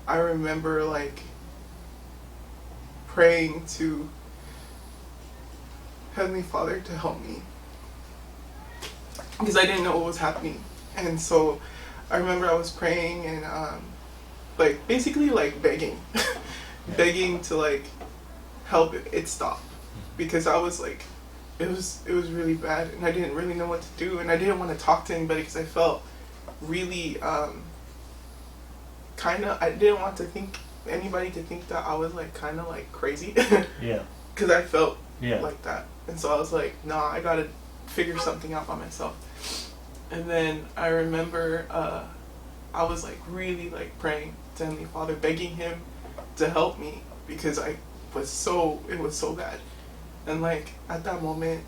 I remember like praying to Heavenly Father to help me, because I didn't know what was happening. And so I remember I was praying and like basically like begging begging to like help it stop, because I was like, it was really bad and I didn't really know what to do, and I didn't want to talk to anybody because I felt really I didn't want anybody to think that I was like kind of like crazy. Yeah. Because I felt like that. And so I was like, nah, I gotta figure something out by myself. And then I remember I was like really like praying to Heavenly Father, begging him to help me, because it was so bad. And like at that moment,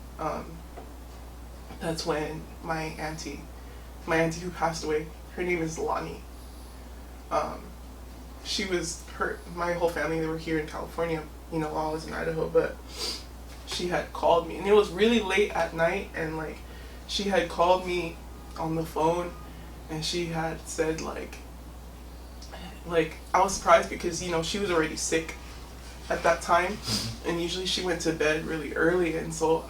that's when my auntie who passed away, her name is Eleni. My whole family, they were here in California, you know, while I was in Idaho, but she had called me, and it was really late at night, and like she had called me on the phone, and she had said like I was surprised because, you know, she was already sick at that time, and usually she went to bed really early, and so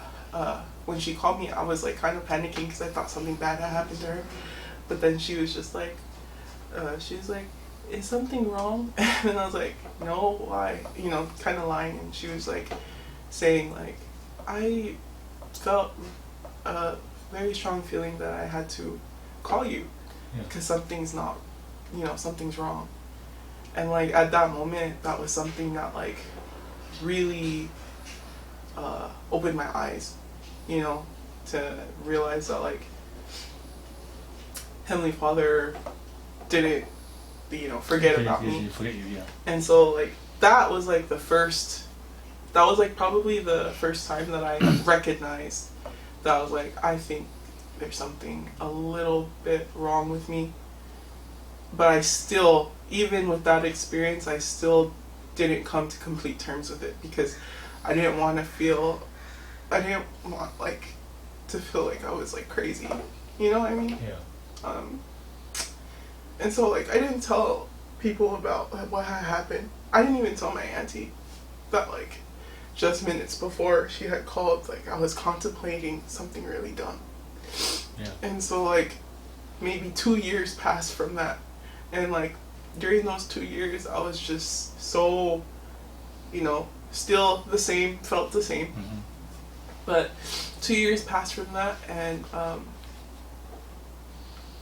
when she called me, I was like kind of panicking because I thought something bad had happened to her. But then she was just like, is something wrong? And I was like, no, why? You know, kind of lying. And she was like saying like, I felt a very strong feeling that I had to call you because something's wrong. And like at that moment, that was something that like really opened my eyes, you know, to realize that like Heavenly Father didn't, you know, forget about me. Forget you, yeah. And so like that was like probably the first time that I recognized that I was like, I think there's something a little bit wrong with me. But I still, even with that experience, I still didn't come to complete terms with it, because I didn't want like to feel like I was like crazy. You know what I mean? Yeah. And so like I didn't tell people about what had happened. I didn't even tell my auntie that like just minutes before she had called, like I was contemplating something really dumb. Yeah. And so like maybe 2 years passed from that, and like during those 2 years I was just so, you know, still the same, felt the same. Mm-hmm. But 2 years passed from that, and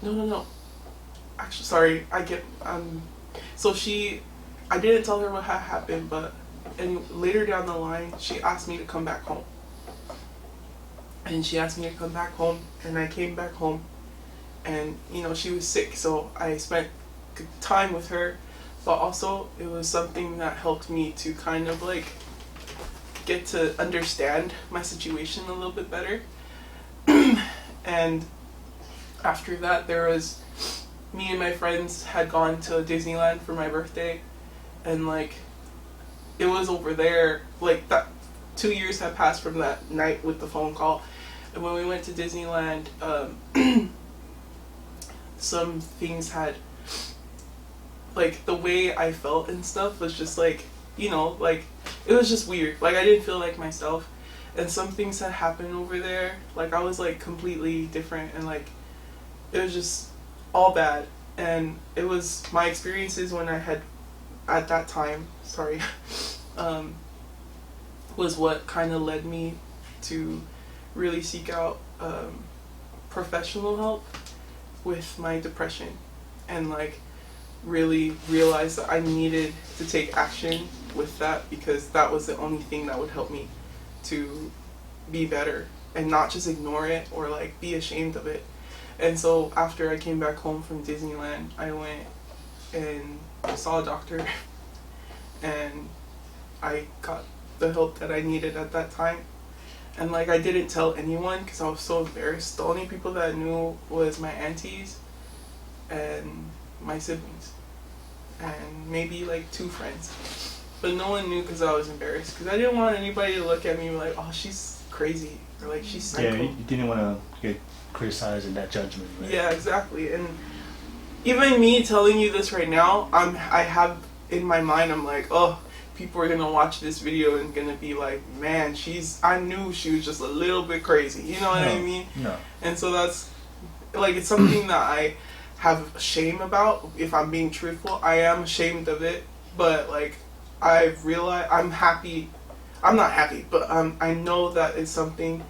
no. Actually, sorry, I didn't tell her what had happened, but later down the line, she asked me to come back home. And she asked me to come back home, and I came back home, and, you know, she was sick, so I spent good time with her, but also it was something that helped me to kind of, like, get to understand my situation a little bit better. And after that, me and my friends had gone to Disneyland for my birthday, and like it was over there, like that 2 years had passed from that night with the phone call, and when we went to Disneyland, some things had, like the way I felt and stuff was just like, you know, like it was just weird, like I didn't feel like myself, and some things had happened over there, like I was like completely different, and like it was just all bad. And it was my experiences when I had at that time, was what kind of led me to really seek out professional help with my depression, and like really realize that I needed to take action with that, because that was the only thing that would help me to be better and not just ignore it or like be ashamed of it. And so after I came back home from Disneyland, I went and saw a doctor, and I got the help that I needed at that time. And like I didn't tell anyone because I was so embarrassed. The only people that I knew was my aunties and my siblings, and maybe like 2 friends. But no one knew because I was embarrassed, because I didn't want anybody to look at me like, oh, she's crazy, or like she's psycho. Yeah, you didn't want to get criticized in that judgment, right? Yeah, exactly. And even me telling you this right now, I have in my mind, I'm like, oh, people are gonna watch this video and gonna be like, man, I knew she was just a little bit crazy. You know what I mean? No. And so that's, like, it's something that I have shame about. If I'm being truthful, I am ashamed of it. But, like, I've realized, I'm not happy, but I know that it's something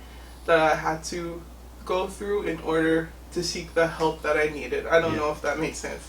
that I had to go through in order to seek the help that I needed. I don't know if that makes sense.